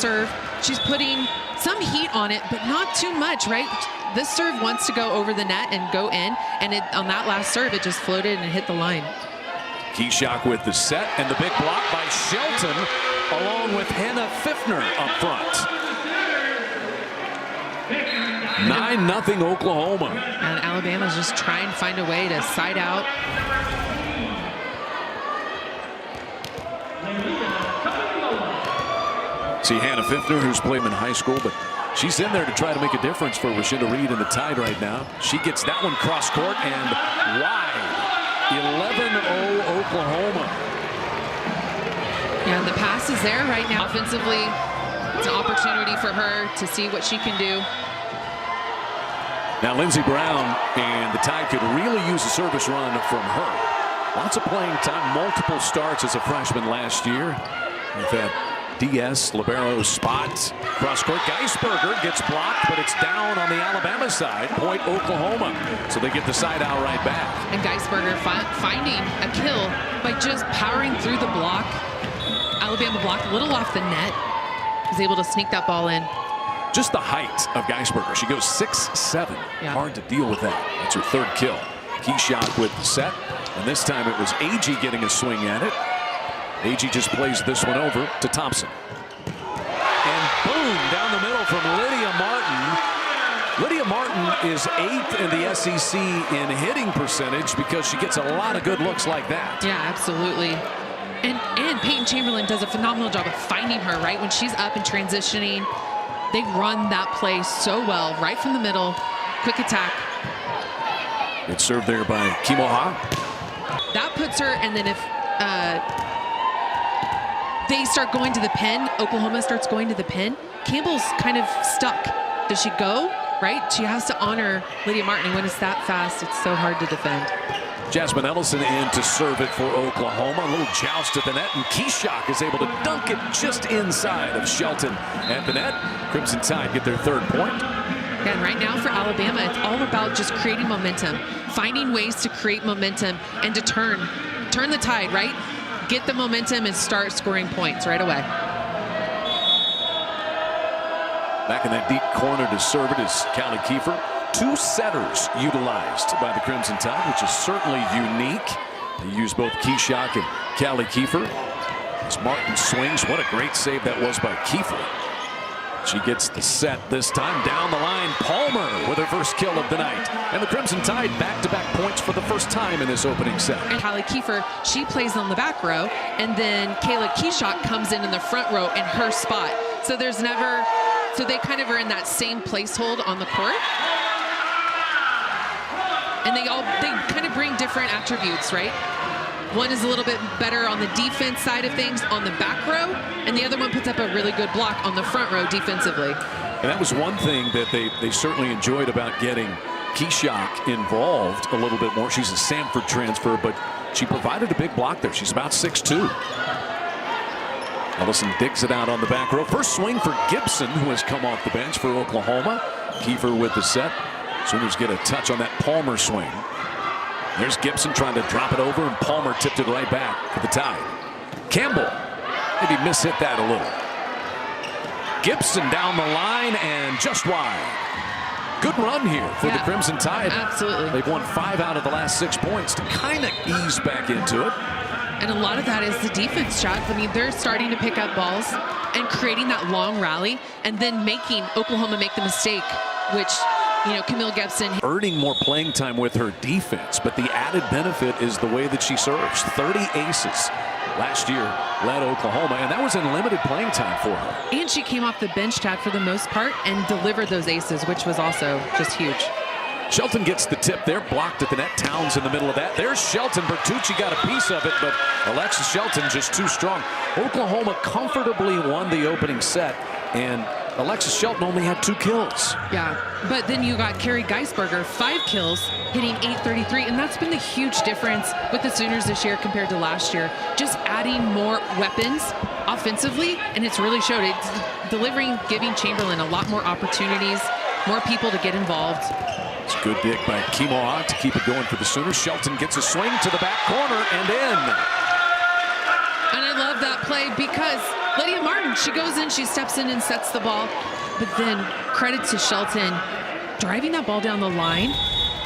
serve. She's putting some heat on it, but not too much, right? This serve wants to go over the net and go in, and on that last serve, it just floated and hit the line. Keyshock with the set, and the big block by Shelton, along with Hannah Pfiffner up front. 9-0 Oklahoma. And Alabama's just trying to find a way to side out. See Hannah Pfiffner, who's played in high school, but she's in there to try to make a difference for Rashinda Reed in the Tide right now. She gets that one cross court and wide. 11-0 Oklahoma. Yeah, the pass is there right now. Offensively, it's an opportunity for her to see what she can do. Now Lindsey Brown and the Tide could really use a service run from her. Lots of playing time, multiple starts as a freshman last year. With that DS libero spot. Cross court, Geisberger gets blocked, but it's down on the Alabama side. Point Oklahoma. So they get the side out right back. And Geisberger finding a kill by just powering through the block. Alabama blocked a little off the net. Was able to sneak that ball in. Just the height of Geisberger. She goes 6'7". Yeah. Hard to deal with that. That's her third kill. Keyshock with the set. And this time it was Agee getting a swing at it. Agee just plays this one over to Thompson. And boom, down the middle from Lydia Martin. Lydia Martin is 8th in the SEC in hitting percentage because she gets a lot of good looks like that. Yeah, absolutely. And Peyton Chamberlain does a phenomenal job of finding her, right? When she's up and transitioning, they run that play so well, right from the middle. Quick attack. It's served there by Kimoha. That puts her, and then if they start going to the pin, Oklahoma starts going to the pin, Campbell's kind of stuck. Does she go? Right? She has to honor Lydia Martin. And when it's that fast, it's so hard to defend. Jasmine Ellison in to serve it for Oklahoma. A little joust at the net, and Keyshock is able to dunk it just inside of Shelton at the net. Crimson Tide get their third point. And right now for Alabama, it's all about just creating momentum, finding ways to create momentum and to turn the tide, right? Get the momentum and start scoring points right away. Back in that deep corner to serve it is Callie Kiefer. 2 setters utilized by the Crimson Tide, which is certainly unique. They use both Keyshock and Callie Kiefer. As Martin swings, what a great save that was by Kiefer. She gets the set this time. Down the line, Palmer with her first kill of the night. And the Crimson Tide back-to-back points for the first time in this opening set. And Callie Kiefer, she plays on the back row, and then Kayla Keyshock comes in the front row in her spot. So there's never, so they kind of are in that same placehold on the court. And they kind of bring different attributes, right? One is a little bit better on the defense side of things on the back row, and the other one puts up a really good block on the front row defensively. And that was one thing that they certainly enjoyed about getting Keyshock involved a little bit more. She's a Samford transfer, but she provided a big block there. She's about 6'2". Ellison digs it out on the back row. First swing for Gibson, who has come off the bench for Oklahoma. Kiefer with the set. Sooners get a touch on that Palmer swing. There's Gibson trying to drop it over, and Palmer tipped it right back for the Tide. Campbell maybe mishit that a little. Gibson down the line and just wide. Good run here for the Crimson Tide. Absolutely. They've won 5 out of the last 6 points to kind of ease back into it. And a lot of that is the defense, Chuck. I mean, they're starting to pick up balls and creating that long rally, and then making Oklahoma make the mistake, which, you know, Camille Gibson earning more playing time with her defense, but the added benefit is the way that she serves. 30 aces last year led Oklahoma, and that was in limited playing time for her. And she came off the bench, Chad, for the most part, and delivered those aces, which was also just huge. Shelton gets the tip there, blocked at the net. Towns in the middle of that. There's Shelton. Bertucci got a piece of it, but Alexis Shelton just too strong. Oklahoma comfortably won the opening set, and Alexis Shelton only had 2 kills. Yeah, but then you got Carrie Geisberger, 5 kills, hitting .833, and that's been the huge difference with the Sooners this year compared to last year. Just adding more weapons offensively, and it's really showed. It's delivering, giving Chamberlain a lot more opportunities, more people to get involved. It's a good dig by Kimoha to keep it going for the Sooners. Shelton gets a swing to the back corner and in. And I love that play because Lydia Martin, she goes in, she steps in and sets the ball. But then credit to Shelton driving that ball down the line.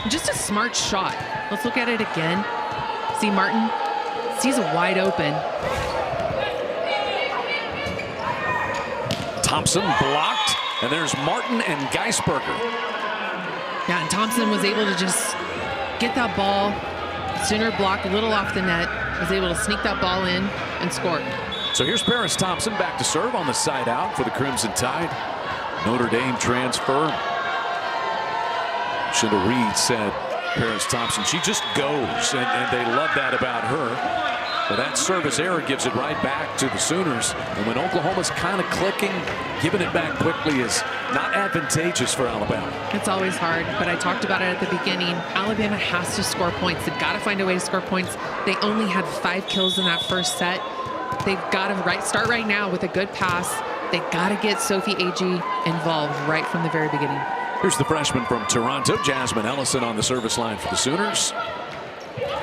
Just a smart shot. Let's look at it again. See, Martin sees it wide open. Thompson blocked, and there's Martin and Geisberger. Yeah, and Thompson was able to just get that ball. Sooner block a little off the net, was able to sneak that ball in and score. So here's Paris Thompson back to serve on the side out for the Crimson Tide. Notre Dame transfer. Shinda Reed said Paris Thompson, she just goes, and they love that about her. But that service error gives it right back to the Sooners. And when Oklahoma's kind of clicking, giving it back quickly is not advantageous for Alabama. It's always hard, but I talked about it at the beginning. Alabama has to score points. They've got to find a way to score points. They only had 5 kills in that first set. They've got to start right now with a good pass. They got to get Sophie Agee involved right from the very beginning. Here's the freshman from Toronto, Jasmine Ellison, on the service line for the Sooners.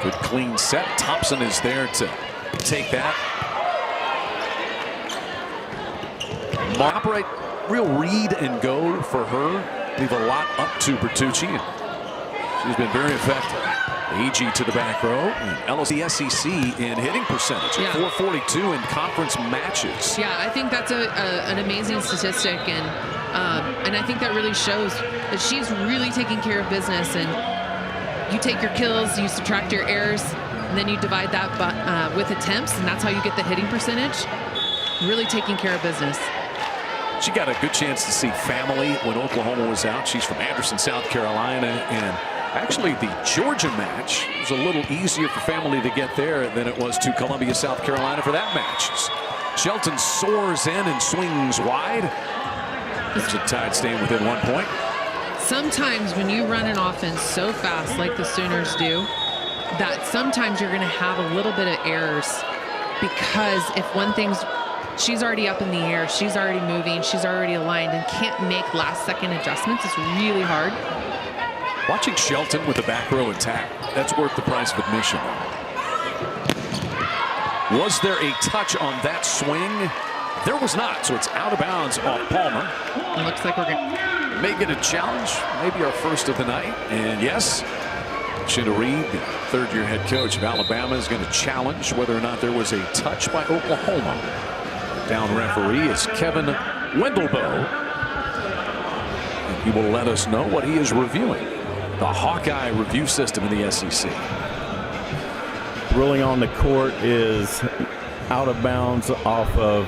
Good clean set. Thompson is there to take that. Operate real read and go for her. Leave a lot up to Bertucci. She's been very effective. Agee to the back row. And LSU SEC in hitting percentage at 442 in conference matches. Yeah, I think that's an amazing statistic, and I think that really shows that she's really taking care of business. And you take your kills, you subtract your errors, and then you divide that with attempts, and that's how you get the hitting percentage. Really taking care of business. She got a good chance to see family when Oklahoma was out. She's from Anderson, South Carolina, and actually the Georgia match was a little easier for family to get there than it was to Columbia, South Carolina for that match. Shelton soars in and swings wide. There's a Tide staying within 1 point. Sometimes when you run an offense so fast like the Sooners do, that sometimes you're going to have a little bit of errors, because if one thing's, she's already up in the air, she's already moving, she's already aligned, and can't make last second adjustments, it's really hard. Watching Shelton with the back row attack, that's worth the price of admission. Was there a touch on that swing? There was not, so it's out of bounds off Palmer. It looks like we're going to may get a challenge, maybe our first of the night. And yes, Shinda Reed, the third-year head coach of Alabama, is going to challenge whether or not there was a touch by Oklahoma. Down referee is Kevin Wendelboe. And he will let us know what he is reviewing. The Hawkeye review system in the SEC. Ruling on the court is out of bounds off of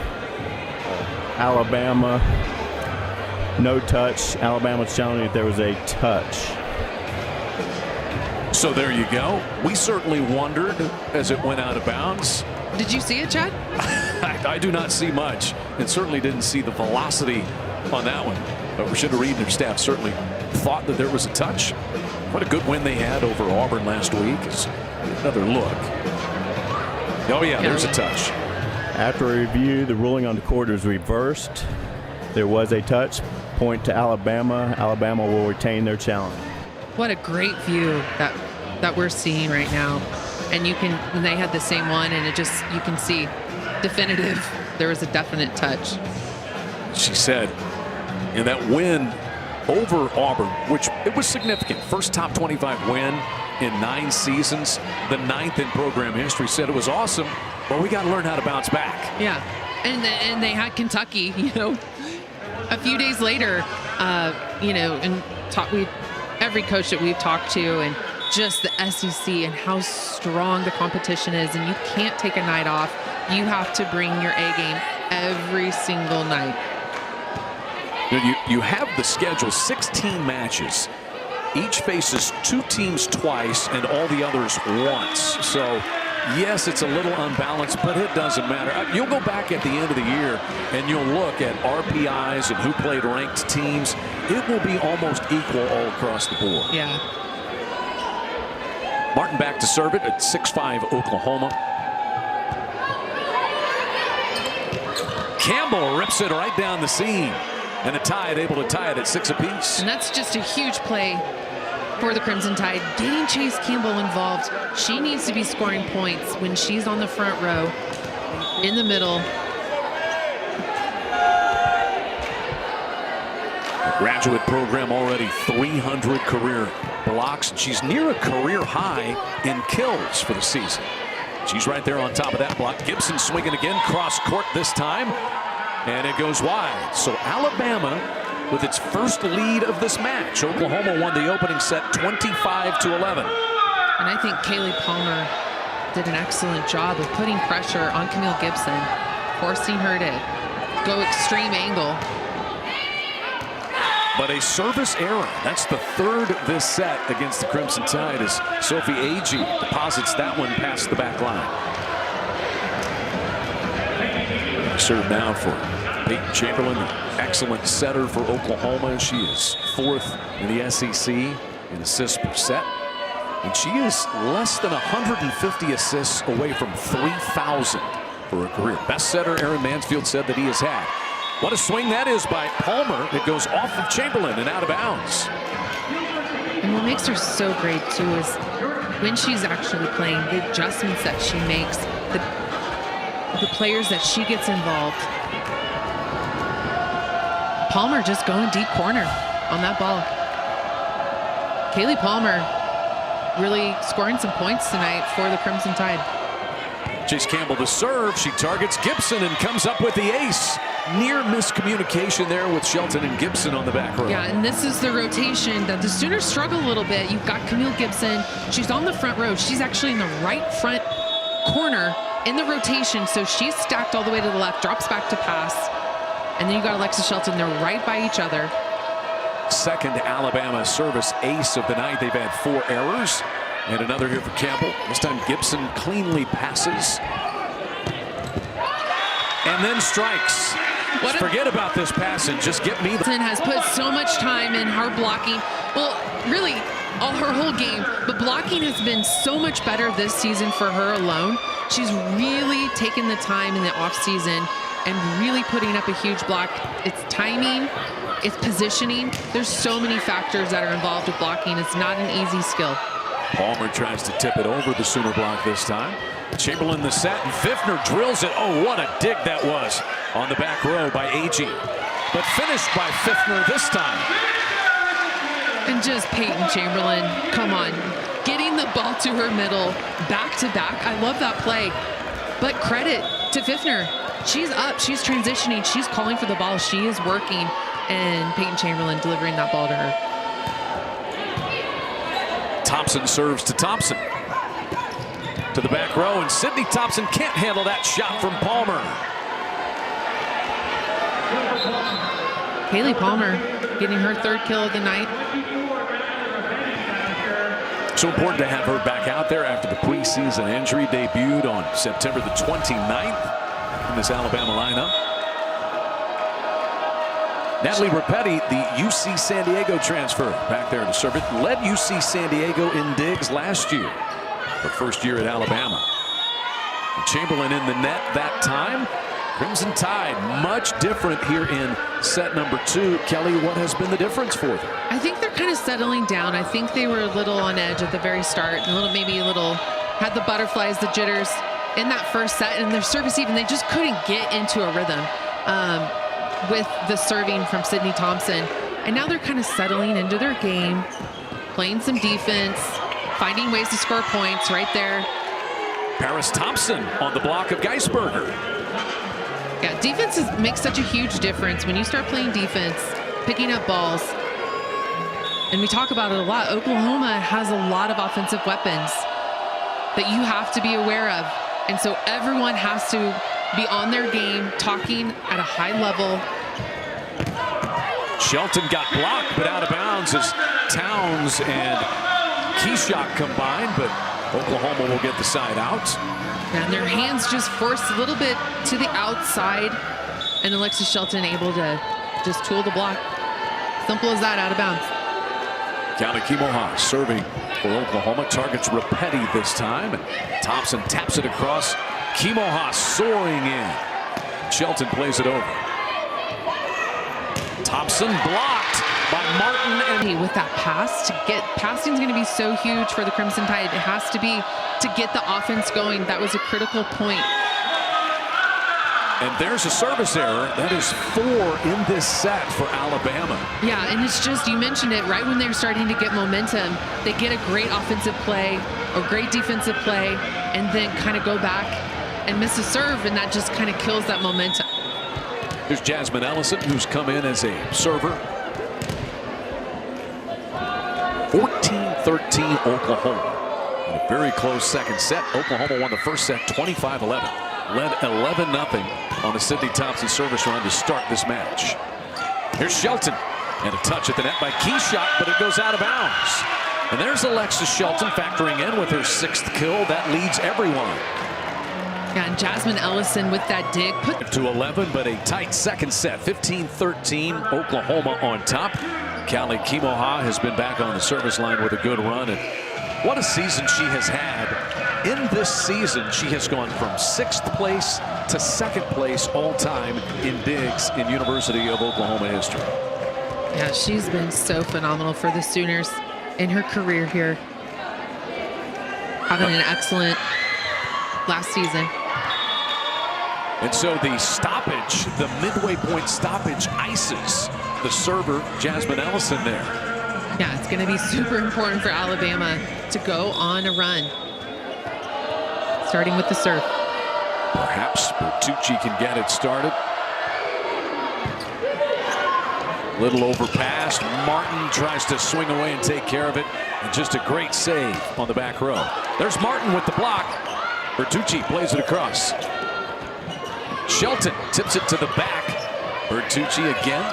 Alabama. No touch. Alabama's challenging if there was a touch. So there you go. We certainly wondered as it went out of bounds. Did you see it, Chad? I do not see much, and certainly didn't see the velocity on that one. But Rashida Reed and her staff certainly thought that there was a touch. What a good win they had over Auburn last week. Another look. Oh yeah, there's a touch. After a review, the ruling on the court is reversed. There was a touch. Point to Alabama. Alabama will retain their challenge. What a great view that we're seeing right now. And and they had the same one, and it just, you can see definitive, there was a definite touch. She said in that win over Auburn, which it was significant, first top 25 win in 9 seasons, the 9th in program history, said it was awesome, but we got to learn how to bounce back. Yeah, and they had Kentucky, a few days later, and every coach that we've talked to, and just the SEC and how strong the competition is, and you can't take a night off. You have to bring your A game every single night. You have the schedule, 16 matches. Each faces 2 teams twice and all the others once. So yes, it's a little unbalanced, but it doesn't matter. You'll go back at the end of the year and you'll look at RPIs and who played ranked teams. It will be almost equal all across the board. Yeah. Martin back to serve it at 6-5 Oklahoma. Campbell rips it right down the seam. And the Tide able to tie it at 6 apiece. And that's just a huge play for the Crimson Tide. Getting Chase Campbell involved. She needs to be scoring points when she's on the front row, in the middle. The graduate program already 300 career blocks. She's near a career high in kills for the season. She's right there on top of that block. Gibson swinging again, cross court this time, and it goes wide. So Alabama with its first lead of this match. Oklahoma won the opening set 25-11. And I think Kaylee Palmer did an excellent job of putting pressure on Camille Gibson, forcing her to go extreme angle. But a service error. That's the third this set against the Crimson Tide as Sophie Agee deposits that one past the back line. Serve now for Peyton Chamberlain, excellent setter for Oklahoma. She is 4th in the SEC in assists per set. And she is less than 150 assists away from 3,000 for a career. Best setter Aaron Mansfield said that he has had. What a swing that is by Palmer. It goes off of Chamberlain and out of bounds. And what makes her so great too is when she's actually playing, the adjustments that she makes, the players that she gets involved. Palmer just going deep corner on that ball. Kaylee Palmer really scoring some points tonight for the Crimson Tide. Chase Campbell to serve. She targets Gibson and comes up with the ace. Near miscommunication there with Shelton and Gibson on the back row. Yeah, and this is the rotation that the Sooners struggle a little bit. You've got Camille Gibson. She's on the front row. She's actually in the right front corner in the rotation. So she's stacked all the way to the left, drops back to pass. And then you got Alexis Shelton. They're right by each other. Second Alabama service ace of the night. They've had 4 errors. And another here for Campbell. This time Gibson cleanly passes. And then strikes. Forget about this pass and just get me the... Has put so much time in her blocking. Well, really, all her whole game. But blocking has been so much better this season for her alone. She's really taken the time in the offseason and really putting up a huge block. It's timing. It's positioning. There's so many factors that are involved with blocking. It's not an easy skill. Palmer tries to tip it over the Sooner block this time. Chamberlain the set, and Pfiffner drills it. Oh, what a dig that was on the back row by Agee. But finished by Pfiffner this time. And just Peyton Chamberlain, come on. Getting the ball to her middle, back to back. I love that play. But credit to Pfiffner. She's up, she's transitioning, she's calling for the ball, she is working, and Peyton Chamberlain delivering that ball to her. Thompson serves to Thompson. To the back row, and Sydney Thompson can't handle that shot from Palmer. Kaylee Palmer getting her 3rd kill of the night. So important to have her back out there after the preseason injury. Debuted on September the 29th in this Alabama lineup. Natalie Rapetti, the UC San Diego transfer, back there to serve it. Led UC San Diego in digs last year. Her first year at Alabama. Chamberlain in the net that time. Crimson Tide, much different here in set number 2. Kelly, what has been the difference for them? I think they're kind of settling down. I think they were a little on edge at the very start. Maybe a little, had the butterflies, the jitters in that first set. And their service even, they just couldn't get into a rhythm with the serving from Sydney Thompson. And now they're kind of settling into their game, playing some defense, finding ways to score points right there. Paris Thompson on the block of Geisberger. Yeah, defense makes such a huge difference when you start playing defense, picking up balls. And we talk about it a lot. Oklahoma has a lot of offensive weapons that you have to be aware of. And so everyone has to be on their game, talking at a high level. Shelton got blocked, but out of bounds as Towns and Keyshot combined, but Oklahoma will get the side out. And their hands just forced a little bit to the outside, and Alexis Shelton able to just tool the block. Simple as that, out of bounds. Callie Kimoha serving for Oklahoma, targets Rapetti this time, and Thompson taps it across. Kimoha soaring in. Shelton plays it over. Thompson blocked by Martin. And with that pass, passing is going to be so huge for the Crimson Tide. It has to be to get the offense going. That was a critical point. And there's a service error. That is 4 in this set for Alabama. Yeah, and it's just, you mentioned it, right when they're starting to get momentum, they get a great offensive play or great defensive play and then kind of go back and miss a serve, and that just kind of kills that momentum. Here's Jasmine Ellison, who's come in as a server. 14-13 Oklahoma. In a very close second set. Oklahoma won the first set 25-11. Led 11-0 on the Sydney Thompson service run to start this match. Here's Shelton. And a touch at the net by Keyshot, but it goes out of bounds. And there's Alexis Shelton factoring in with her 6th kill. That leads everyone. Yeah, and Jasmine Ellison with that dig. To 11, but a tight second set. 15-13, Oklahoma on top. Callie Kimoha has been back on the service line with a good run. And what a season she has had. In this season, she has gone from 6th place to 2nd place all time in digs in University of Oklahoma history. Yeah, she's been so phenomenal for the Sooners in her career here. Having an excellent last season. And so the stoppage, the midway point stoppage, ices the server, Jasmine Ellison, there. Yeah, it's going to be super important for Alabama to go on a run. Starting with the serve. Perhaps Bertucci can get it started. Little overpass. Martin tries to swing away and take care of it. And just a great save on the back row. There's Martin with the block. Bertucci plays it across. Shelton tips it to the back. Bertucci again.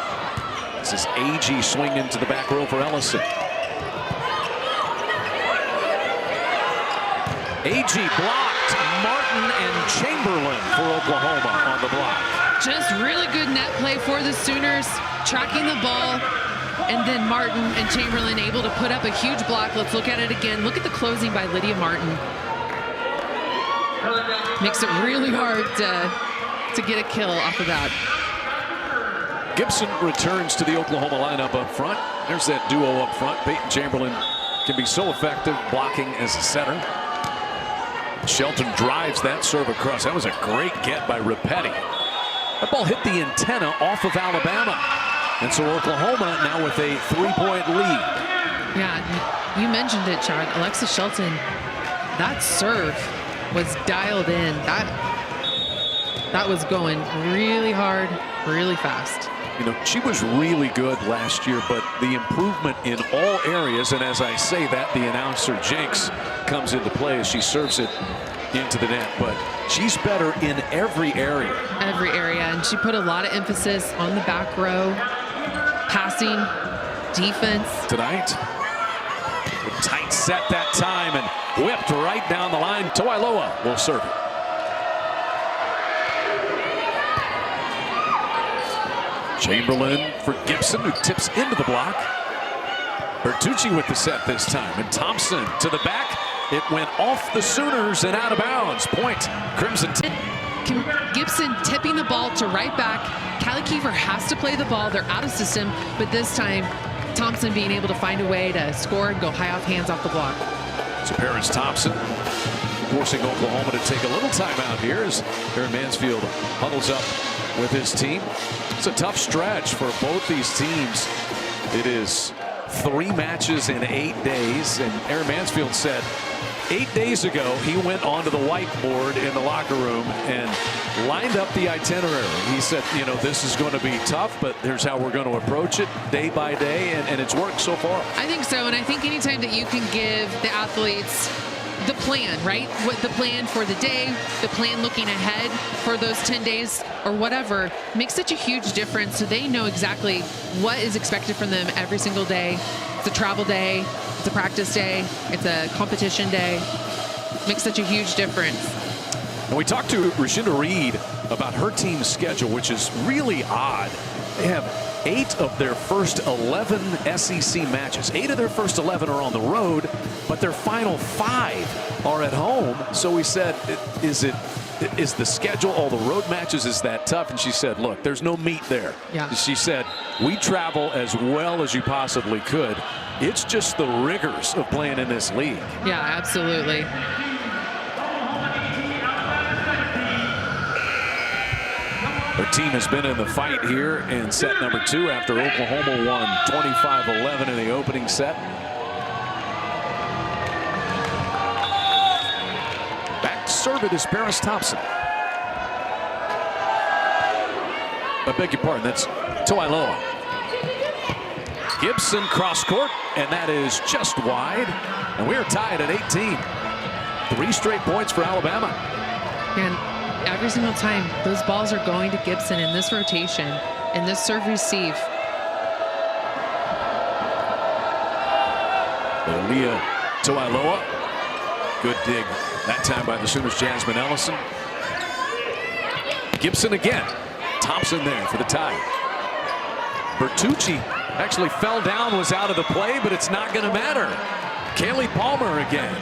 This is AG swinging to the back row for Ellison. AG blocked. Martin and Chamberlain for Oklahoma on the block. Just really good net play for the Sooners, tracking the ball, and then Martin and Chamberlain able to put up a huge block. Let's look at it again. Look at the closing by Lydia Martin. Makes it really hard to get a kill off of that. Gibson returns to the Oklahoma lineup up front. There's that duo up front. Peyton Chamberlain can be so effective blocking as a setter. Shelton drives that serve across. That was a great get by Repetti. That ball hit the antenna off of Alabama. And so Oklahoma now with a 3-point lead. Yeah, you mentioned it, Chad. Alexis Shelton, that serve was dialed in. That was going really hard, really fast. You know, she was really good last year, but the improvement in all areas, and as I say that, the announcer jinx comes into play as she serves it into the net, but she's better in every area. Every area, and she put a lot of emphasis on the back row, passing, defense. Tonight, a tight set that time and whipped right down the line. Toailoa will serve it. Chamberlain for Gibson, who tips into the block. Bertucci with the set this time, and Thompson to the back. It went off the Sooners and out of bounds. Point, Crimson. Gibson tipping the ball to right back. Callie Kiefer has to play the ball. They're out of system, but this time Thompson being able to find a way to score and go high off hands off the block. So Paris Thompson forcing Oklahoma to take a little time out here as Aaron Mansfield huddles up with his team. It's a tough stretch for both these teams. It is 3 matches in 8 days, and Aaron Mansfield said 8 days ago he went onto the whiteboard in the locker room and lined up the itinerary. He said, you know, this is going to be tough, but here's how we're going to approach it day by day, and it's worked so far. I think so, and I think anytime that you can give the athletes the plan, right? What the plan for the day, the plan looking ahead for those 10 days or whatever, makes such a huge difference. So they know exactly what is expected from them every single day. It's a travel day, it's a practice day, it's a competition day. Makes such a huge difference. And we talked to Rashinda Reed about her team's schedule, which is really odd. They have 8 of their first 11 SEC matches. 8 of their first 11 are on the road, but their final 5 are at home. So we said, is the schedule, all the road matches, is that tough? And she said, look, there's no meat there. Yeah. She said, we travel as well as you possibly could. It's just the rigors of playing in this league. Yeah, absolutely. team has been in the fight here in set number 2 after Oklahoma won 25-11 in the opening set. Back to serve it is Paris Thompson. I beg your pardon, that's Toiloa. Gibson cross court, and that is just wide. And we are tied at 18. 3 straight points for Alabama. And every single time those balls are going to Gibson in this rotation, in this serve receive. Leah Toiloa. Good dig that time by the Sooners' Jasmine Ellison. Gibson again. Thompson there for the tie. Bertucci actually fell down, was out of the play, but it's not going to matter. Kaylee Palmer again.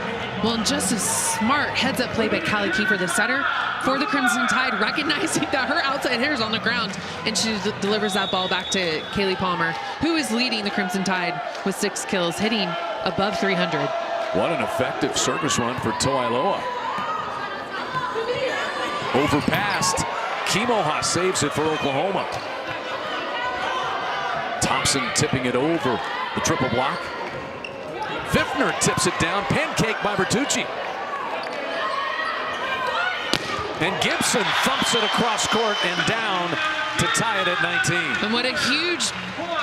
Well, and just a smart heads-up play by Callie Kiefer, the setter for the Crimson Tide, recognizing that her outside hitter is on the ground, and she delivers that ball back to Kaylee Palmer, who is leading the Crimson Tide with 6 kills, hitting above 300. What an effective service run for Toiloa. Overpassed. Kimoha saves it for Oklahoma. Thompson tipping it over the triple block. Fiffner tips it down. Pancake by Bertucci. And Gibson thumps it across court and down to tie it at 19. And what a huge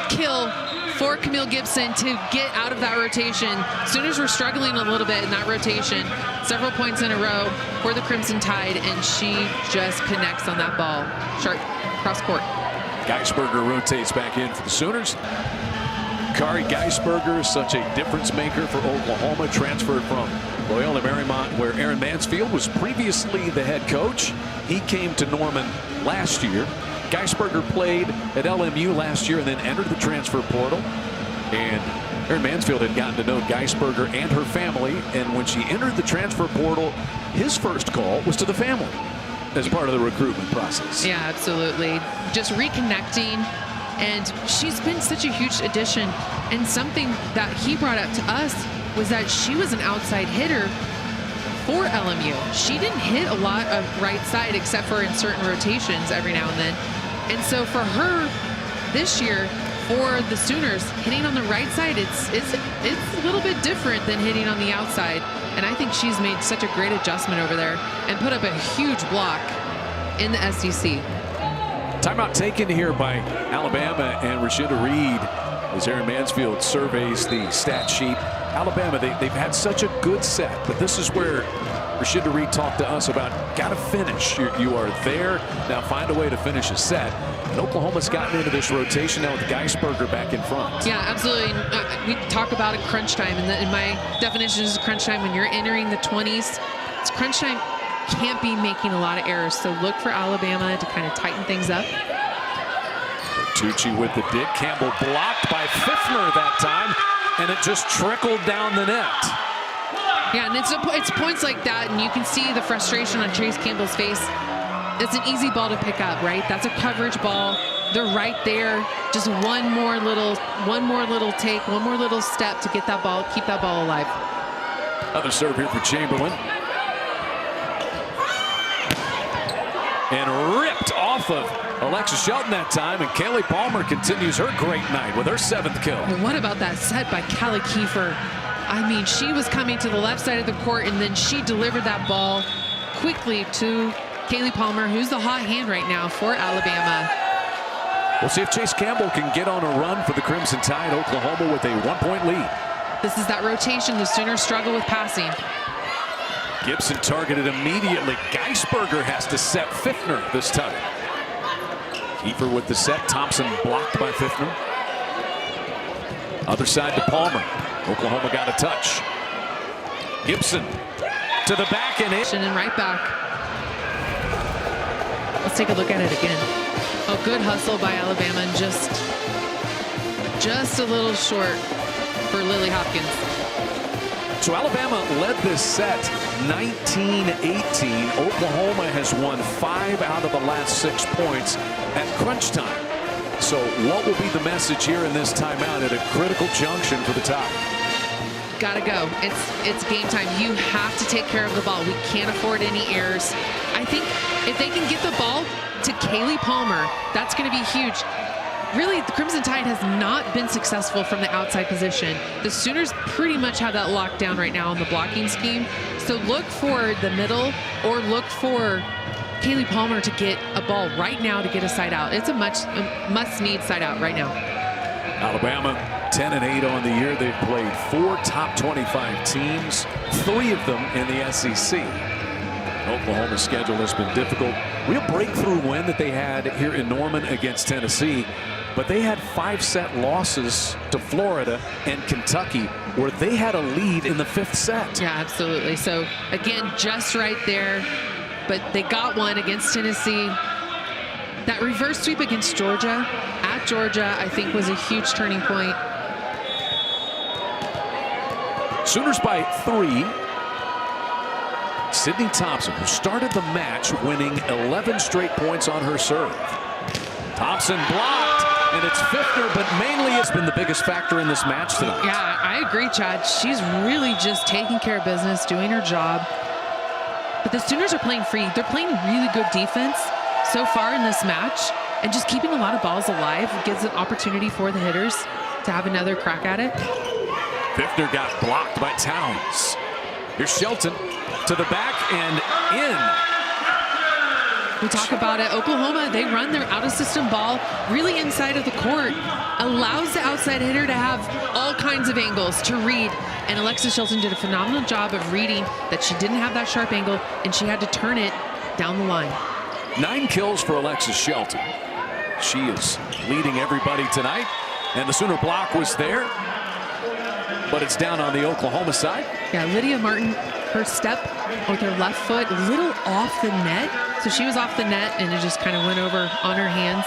kill for Camille Gibson to get out of that rotation. Sooners were struggling a little bit in that rotation. Several points in a row for the Crimson Tide, and she just connects on that ball. Sharp cross court. Geisberger rotates back in for the Sooners. Kari Geisberger, such a difference maker for Oklahoma, transferred from Loyola Marymount, where Aaron Mansfield was previously the head coach. He came to Norman last year. Geisberger played at LMU last year and then entered the transfer portal. And Aaron Mansfield had gotten to know Geisberger and her family. And when she entered the transfer portal, his first call was to the family as part of the recruitment process. Yeah, absolutely. Just reconnecting. And she's been such a huge addition. And something that he brought up to us was that she was an outside hitter for LMU. She didn't hit a lot of right side except for in certain rotations every now and then. And so for her this year, for the Sooners, hitting on the right side, it's a little bit different than hitting on the outside. And I think she's made such a great adjustment over there and put up a huge block in the SEC. Timeout taken here by Alabama and Rashida Reed as Aaron Mansfield surveys the stat sheet. Alabama, they've had such a good set, but this is where Rashida Reed talked to us about got to finish. You are there, now find a way to finish a set. And Oklahoma's gotten into this rotation now with Geisberger back in front. Yeah, absolutely. We talk about it crunch time, and in my definition is crunch time when you're entering the 20s. It's crunch time. Can't be making a lot of errors, so look for Alabama to kind of tighten things up. Bertucci with the dig. Campbell blocked by Fiffner that time, and it just trickled down the net. Yeah, and it's points like that, and you can see the frustration on Chase Campbell's face. It's an easy ball to pick up, right? That's a coverage ball. They're right there. Just one more little take, one more little step to get that ball, keep that ball alive. Another serve here for Chamberlain. And ripped off of Alexis Shelton that time, and Kaylee Palmer continues her great night with her 7th kill. And what about that set by Callie Kiefer? I mean, she was coming to the left side of the court, and then she delivered that ball quickly to Kaylee Palmer, who's the hot hand right now for Alabama. We'll see if Chase Campbell can get on a run for the Crimson Tide. Oklahoma with a 1-point lead. This is that rotation. The Sooners struggle with passing. Gibson targeted immediately. Geisberger has to set Fiffner this time. Kiefer with the set. Thompson blocked by Fiffner. Other side to Palmer. Oklahoma got a touch. Gibson to the back and in. And right back. Let's take a look at it again. Oh, good hustle by Alabama, and just a little short for Lily Hopkins. So Alabama led this set 19-18. Oklahoma has won 5 out of the last 6 points at crunch time. So what will be the message here in this timeout at a critical junction for the Tide? Gotta go. It's game time. You have to take care of the ball. We can't afford any errors. I I think if they can get the ball to Kaylee Palmer, that's going to be huge. Really, the Crimson Tide has not been successful from the outside position. The Sooners pretty much have that locked down right now in the blocking scheme. So look for the middle or look for Kaylee Palmer to get a ball right now to get a side out. It's a must-need side out right now. Alabama 10-8 on the year. They've played 4 top 25 teams, 3 of them in the SEC. Oklahoma's schedule has been difficult. Real breakthrough win that they had here in Norman against Tennessee, but they had 5-set losses to Florida and Kentucky where they had a lead in the 5th set. Yeah, absolutely. So again, just right there, but they got one against Tennessee. That reverse sweep against Georgia, at Georgia, I think was a huge turning point. Sooners by 3. Sydney Thompson, who started the match winning 11 straight points on her serve. Thompson blocked, and it's Fiftner, but mainly it's been the biggest factor in this match tonight. Yeah, I agree, Chad. She's really just taking care of business, doing her job. But the Sooners are playing free. They're playing really good defense so far in this match, and just keeping a lot of balls alive gives an opportunity for the hitters to have another crack at it. Fiftner got blocked by Towns. Here's Shelton to the back and in. We talk about it. Oklahoma, they run their out-of-system ball really inside of the court, allows the outside hitter to have all kinds of angles to read. And Alexis Shelton did a phenomenal job of reading that she didn't have that sharp angle, and she had to turn it down the line. 9 kills for Alexis Shelton. She is leading everybody tonight, and the Sooner block was there, but it's down on the Oklahoma side. Yeah, Lydia Martin, her step with her left foot, a little off the net. So she was off the net, and it just kind of went over on her hands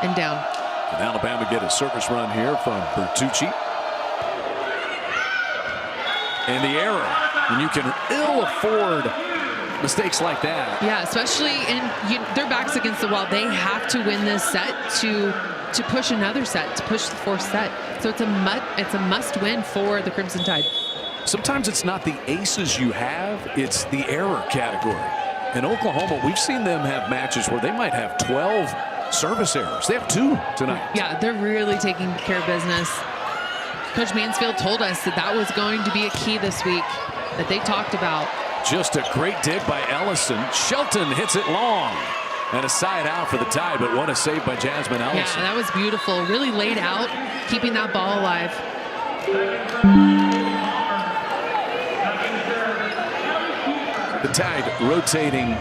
and down. Can Alabama get a service run here from Bertucci? And the error, and you can ill afford mistakes like that. Yeah, especially in their backs against the wall. They have to win this set to push another set, to push the 4th set. So it's a must win for the Crimson Tide. Sometimes it's not the aces you have, it's the error category. In Oklahoma, we've seen them have matches where they might have 12 service errors. They have 2 tonight. Yeah, they're really taking care of business. Coach Mansfield told us that that was going to be a key this week that they talked about. Just a great dig by Ellison. Shelton hits it long. And a side out for the Tide, but what a save by Jasmine Ellison. Yeah, that was beautiful. Really laid out, keeping that ball alive. The Tide rotating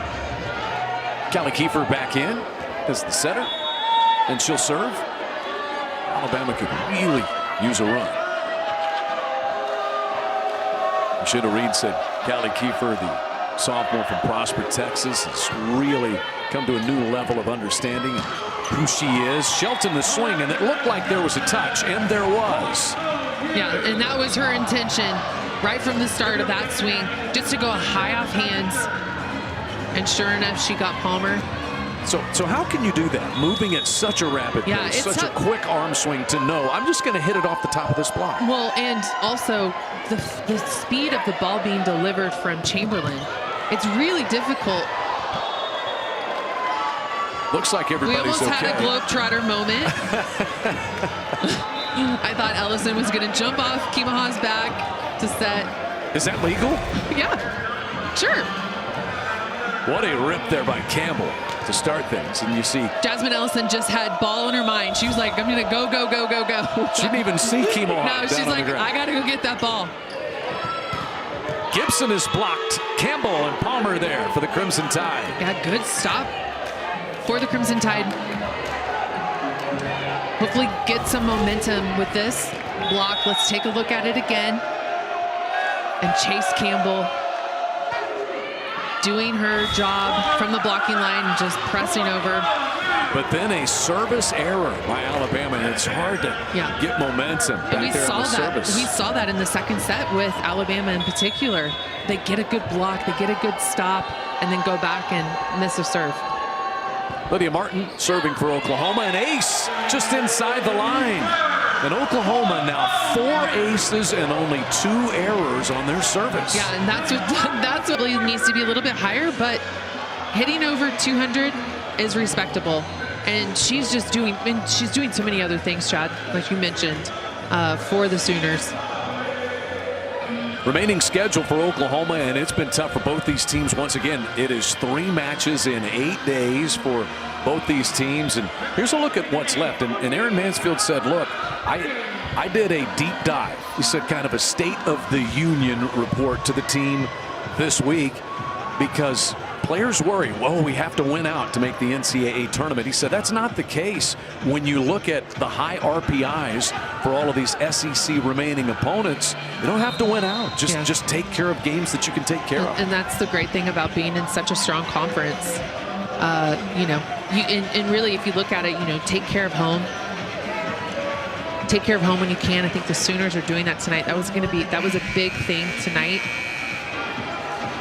Callie Kiefer back in as the setter, and she'll serve. Alabama could really use a run. Rashida Reed said Callie Kiefer, the sophomore from Prosper, Texas, has really come to a new level of understanding of who she is. Shelton the swing, and it looked like there was a touch, and there was. Yeah, and that was her intention right from the start of that swing, just to go high off hands. And sure enough, she got Palmer. So how can you do that? Moving at such a rapid pace, such a quick arm swing to know, I'm just going to hit it off the top of this block. Well, and also the speed of the ball being delivered from Chamberlain. It's really difficult. Looks like everybody's okay. We almost had a Globetrotter moment. I thought Ellison was going to jump off Kimaha's back to set. Is that legal? Yeah, sure. What a rip there by Campbell to start things. And you see Jasmine Ellison just had ball in her mind. She was like, I'm going to go, go, go, go, go. She didn't even see Kimaha. No, she's like, I got to go get that ball. Gibson is blocked. Campbell and Palmer there for the Crimson Tide. Yeah, good stop for the Crimson Tide. Hopefully get some momentum with this block. Let's take a look at it again. And Chase Campbell doing her job from the blocking line and just pressing over. But then a service error by Alabama, and it's hard to get momentum back there on the service. We saw that in the second set with Alabama in particular. They get a good block, they get a good stop, and then go back and miss a serve. Lydia Martin serving for Oklahoma, an ace just inside the line. And Oklahoma now 4 aces and only 2 errors on their service. Yeah, and that's what really needs to be a little bit higher, but hitting over 200 is respectable. And she's doing so many other things, Chad, like you mentioned, for the Sooners. Remaining schedule for Oklahoma, and it's been tough for both these teams. Once again, it is 3 matches in 8 days for both these teams. And here's a look at what's left. And Aaron Mansfield said, look, I did a deep dive. He said kind of a state of the union report to the team this week because players worry, well, we have to win out to make the NCAA tournament. He said that's not the case when you look at the high RPIs for all of these SEC remaining opponents. You don't have to win out. Just take care of games that you can take care of. And that's the great thing about being in such a strong conference. And really, if you look at it, take care of home. Take care of home when you can. I think the Sooners are doing that tonight. That was a big thing tonight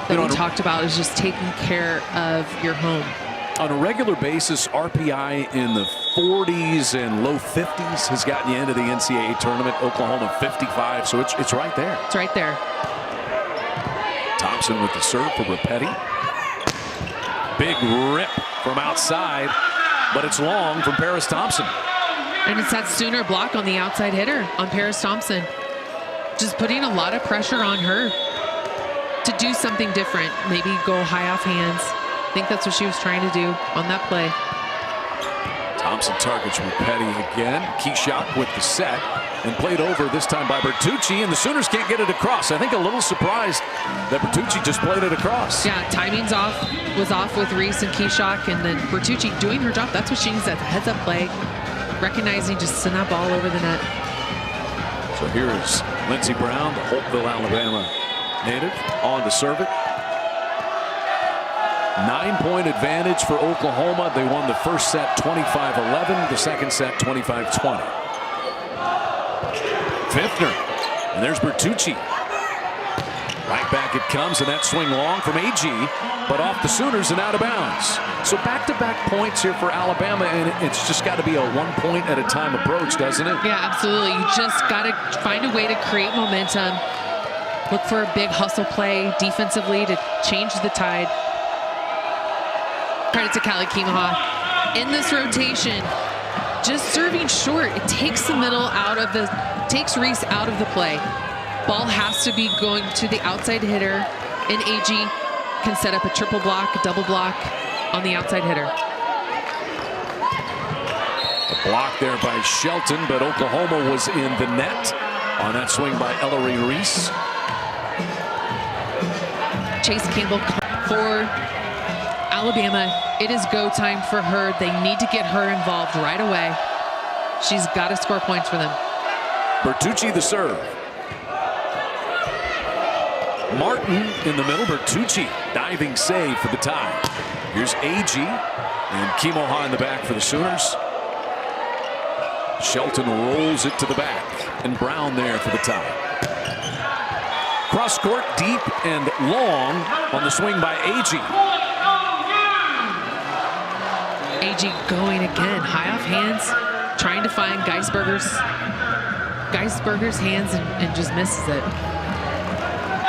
that we talked about, is just taking care of your home. On a regular basis, RPI in the 40s and low 50s has gotten you into the NCAA tournament. Oklahoma 55, so it's right there. It's right there. Thompson with the serve for Rapetti. Big rip from outside, but it's long from Paris Thompson. And it's that Sooner block on the outside hitter on Paris Thompson. Just putting a lot of pressure on her to do something different, maybe go high off hands. I think that's what she was trying to do on that play. Thompson targets Rapetti again. Keyshot with the set and played over this time by Bertucci, and the Sooners can't get it across. I think a little surprised that Bertucci just played it across. Yeah, timing's was off with Reese and Keyshot, and then Bertucci doing her job. That's what she needs, that heads-up play, recognizing, just send that ball over the net. So here is Lindsey Brown, the Holtville, Alabama native, on to serve it. 9-point advantage for Oklahoma. They won the first set 25-11, the second set 25-20. Fiftner, and there's Bertucci. Right back it comes, and that swing long from AG, but off the Sooners and out of bounds. So back-to-back points here for Alabama, and it's just got to be a 1 point at a time approach, doesn't it? Yeah, absolutely. You just got to find a way to create momentum. Look for a big hustle play defensively to change the tide. Credit to Callie Kimaha. In this rotation, just serving short. It takes the middle out of the, takes Reese out of the play. Ball has to be going to the outside hitter, and AG can set up a triple block, a double block on the outside hitter. A block there by Shelton, but Oklahoma was in the net on that swing by Ellery Reese. Chase Campbell for Alabama. It is go time for her. They need to get her involved right away. She's got to score points for them. Bertucci the serve. Martin in the middle. Bertucci diving save for the tie. Here's AG and Kimoha in the back for the Sooners. Shelton rolls it to the back, and Brown there for the tie. Cross court, deep and long on the swing by AG. AG going again, high off hands, trying to find Geisberger's hands and just misses it.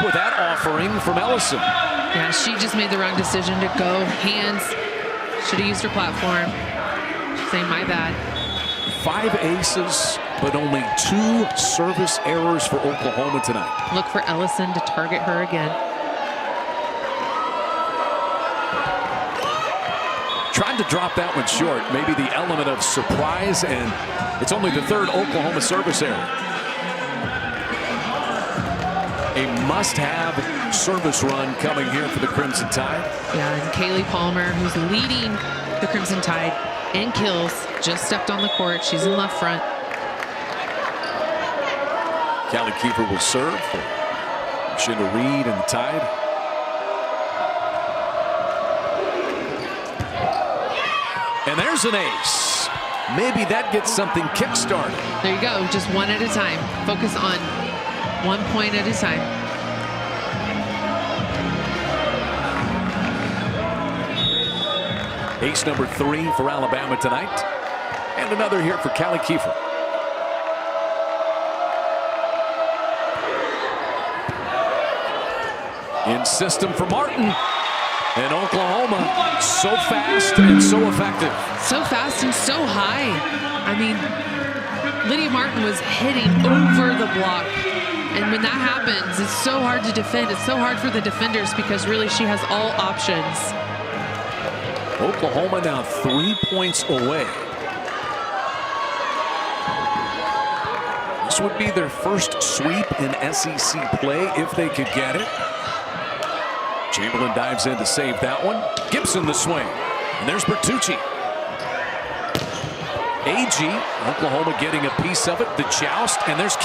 With that offering from Ellison. Yeah, she just made the wrong decision to go hands. Should have used her platform. Saying my bad. 5 aces, but only 2 service errors for Oklahoma tonight. Look for Ellison to target her again. Tried to drop that one short. Maybe the element of surprise, and it's only the 3rd Oklahoma service error. A must-have service run coming here for the Crimson Tide. Yeah, and Kaylee Palmer, who's leading the Crimson Tide in kills, just stepped on the court. She's in left front. Callie Kiefer will serve for Shinda Reed and the Tide. And there's an ace. Maybe that gets something kick-started. There you go, just one at a time. Focus on 1 point at a time. Ace number 3 for Alabama tonight. And another here for Callie Kiefer. In system for Martin. And Oklahoma so fast and so effective. So fast and so high. I mean, Lydia Martin was hitting over the block. And when that happens, it's so hard to defend. It's so hard for the defenders because really she has all options. Oklahoma now 3 points away. This would be their first sweep in SEC play if they could get it. Chamberlain dives in to save that one. Gibson the swing. And there's Bertucci. AG, Oklahoma getting a piece of it. The joust, and there's